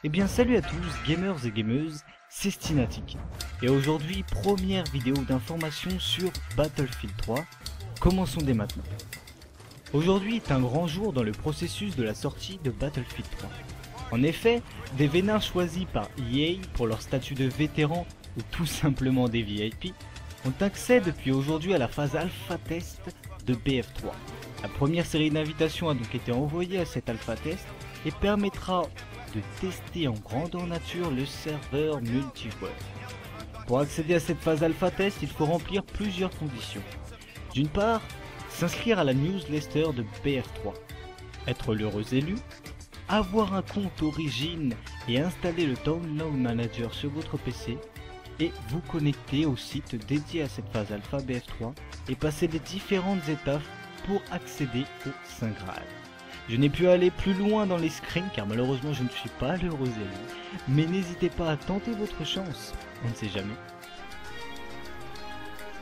Eh bien salut à tous, gamers et gameuses, c'est Stinatic. Et aujourd'hui, première vidéo d'information sur Battlefield 3. Commençons dès maintenant. Aujourd'hui est un grand jour dans le processus de la sortie de Battlefield 3. En effet, des vénins choisis par EA pour leur statut de vétéran ou tout simplement des VIP ont accès depuis aujourd'hui à la phase alpha test de BF3. La première série d'invitations a donc été envoyée à cet alpha test et permettra de tester en grandeur nature le serveur multijoueur. Pour accéder à cette phase alpha test, il faut remplir plusieurs conditions. D'une part, s'inscrire à la newsletter de BF3, être l'heureux élu, avoir un compte origine et installer le Download Manager sur votre PC, et vous connecter au site dédié à cette phase alpha BF3 et passer les différentes étapes pour accéder au Saint Graal. Je n'ai pu aller plus loin dans les screens car malheureusement je ne suis pas l'heureux élu, mais n'hésitez pas à tenter votre chance, on ne sait jamais.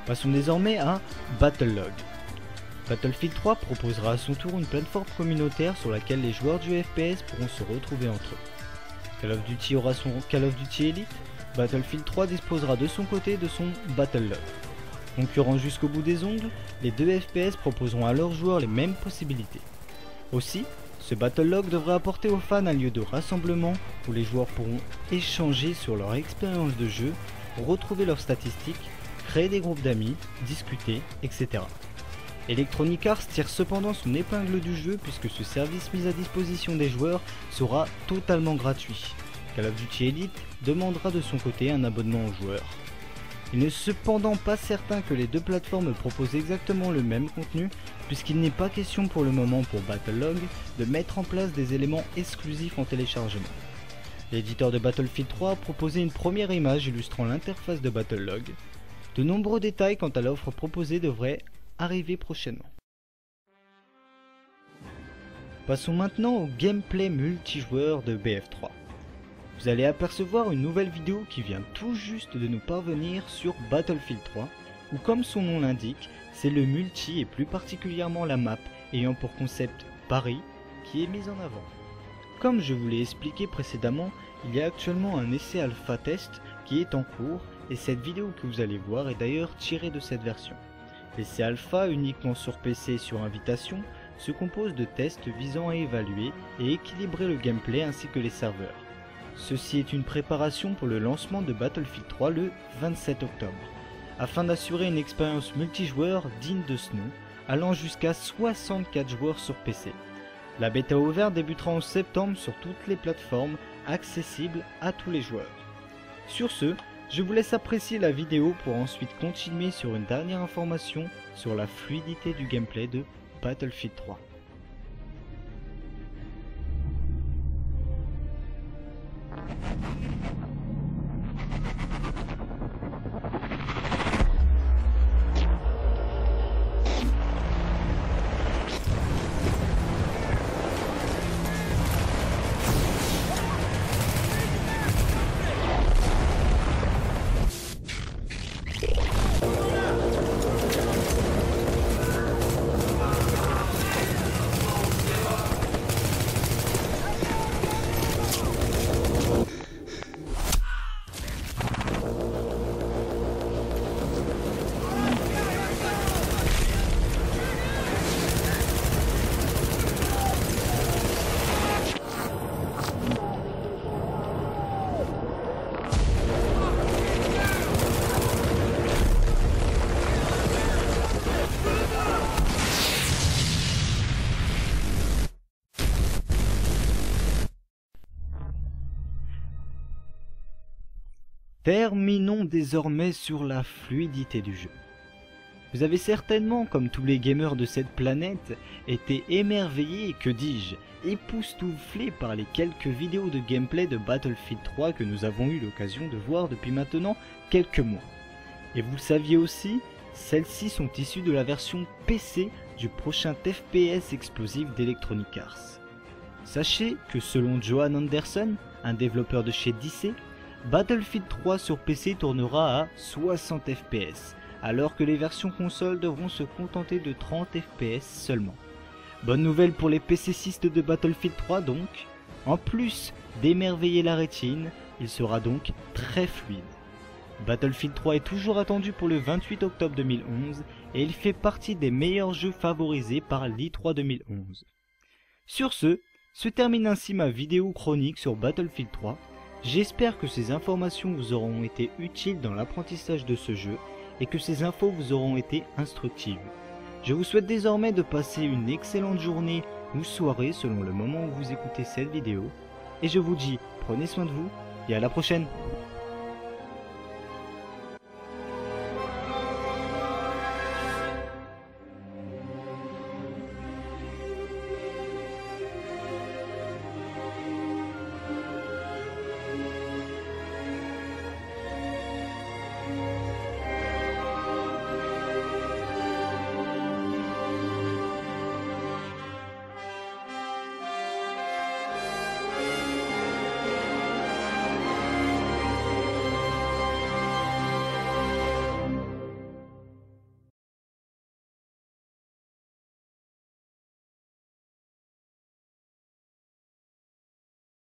Passons désormais à Battlelog. Battlefield 3 proposera à son tour une plateforme communautaire sur laquelle les joueurs du FPS pourront se retrouver entre eux. Call of Duty aura son Call of Duty Elite, Battlefield 3 disposera de son côté de son Battlelog. Concurrents jusqu'au bout des ongles, les deux FPS proposeront à leurs joueurs les mêmes possibilités. Aussi, ce Battlelog devrait apporter aux fans un lieu de rassemblement où les joueurs pourront échanger sur leur expérience de jeu, retrouver leurs statistiques, créer des groupes d'amis, discuter, etc. Electronic Arts tire cependant son épingle du jeu puisque ce service mis à disposition des joueurs sera totalement gratuit. Call of Duty Elite demandera de son côté un abonnement aux joueurs. Il n'est cependant pas certain que les deux plateformes proposent exactement le même contenu, puisqu'il n'est pas question pour le moment pour Battlelog de mettre en place des éléments exclusifs en téléchargement. L'éditeur de Battlefield 3 a proposé une première image illustrant l'interface de Battlelog. De nombreux détails quant à l'offre proposée devraient arriver prochainement. Passons maintenant au gameplay multijoueur de BF3. Vous allez apercevoir une nouvelle vidéo qui vient tout juste de nous parvenir sur Battlefield 3, où comme son nom l'indique, c'est le multi et plus particulièrement la map ayant pour concept Paris qui est mise en avant. Comme je vous l'ai expliqué précédemment, il y a actuellement un essai alpha test qui est en cours et cette vidéo que vous allez voir est d'ailleurs tirée de cette version. L'essai alpha uniquement sur PC sur invitation se compose de tests visant à évaluer et équilibrer le gameplay ainsi que les serveurs. Ceci est une préparation pour le lancement de Battlefield 3 le 27 octobre, afin d'assurer une expérience multijoueur digne de ce nom, allant jusqu'à 64 joueurs sur PC. La bêta ouverte débutera en septembre sur toutes les plateformes, accessibles à tous les joueurs. Sur ce, je vous laisse apprécier la vidéo pour ensuite continuer sur une dernière information sur la fluidité du gameplay de Battlefield 3. Terminons désormais sur la fluidité du jeu. Vous avez certainement, comme tous les gamers de cette planète, été émerveillés, que dis-je, époustouflés par les quelques vidéos de gameplay de Battlefield 3 que nous avons eu l'occasion de voir depuis maintenant quelques mois. Et vous le saviez aussi, celles-ci sont issues de la version PC du prochain FPS explosif d'Electronic Arts. Sachez que selon Johan Anderson, un développeur de chez DC, Battlefield 3 sur PC tournera à 60 fps, alors que les versions console devront se contenter de 30 fps seulement. Bonne nouvelle pour les PCistes de Battlefield 3 donc, En plus d'émerveiller la rétine, il sera donc très fluide. Battlefield 3 est toujours attendu pour le 28 octobre 2011 et il fait partie des meilleurs jeux favorisés par l'E3 2011. Sur ce, se termine ainsi ma vidéo chronique sur Battlefield 3. J'espère que ces informations vous auront été utiles dans l'apprentissage de ce jeu et que ces infos vous auront été instructives. Je vous souhaite désormais de passer une excellente journée ou soirée selon le moment où vous écoutez cette vidéo et je vous dis prenez soin de vous et à la prochaine.